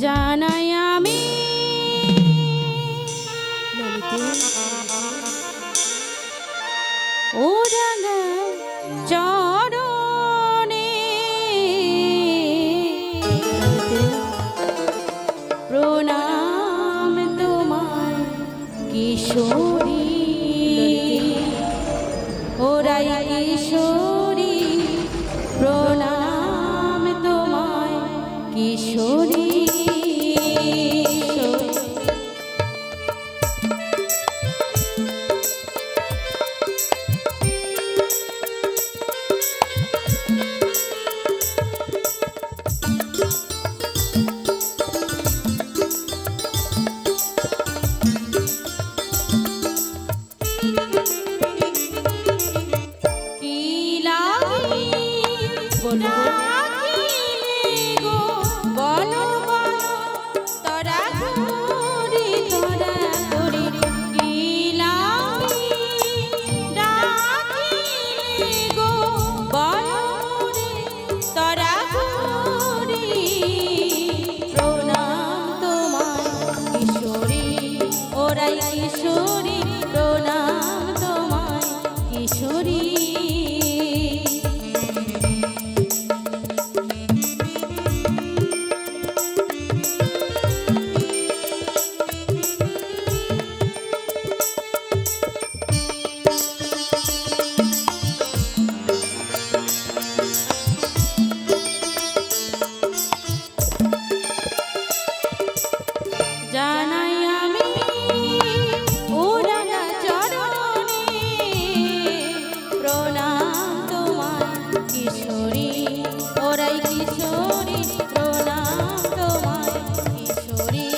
জানাই আমি ও রাঙা চরণে প্রণাম তোমায় কিশোরী ওরাই কিশোরী প্রণাম তোমায় কিশোরী কিশোরী প্রণাম তোমায় কিশোরী জানাই আমি ও রাঙা চরণে প্রণাম তোমায় কিশোরী ওরাই কিশোরী প্রণাম তোমায় কিশোরী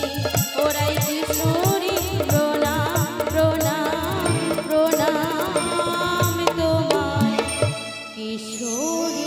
ওরাই কিশোরী প্রণাম প্রণাম প্রণাম তোমায় কিশোরী।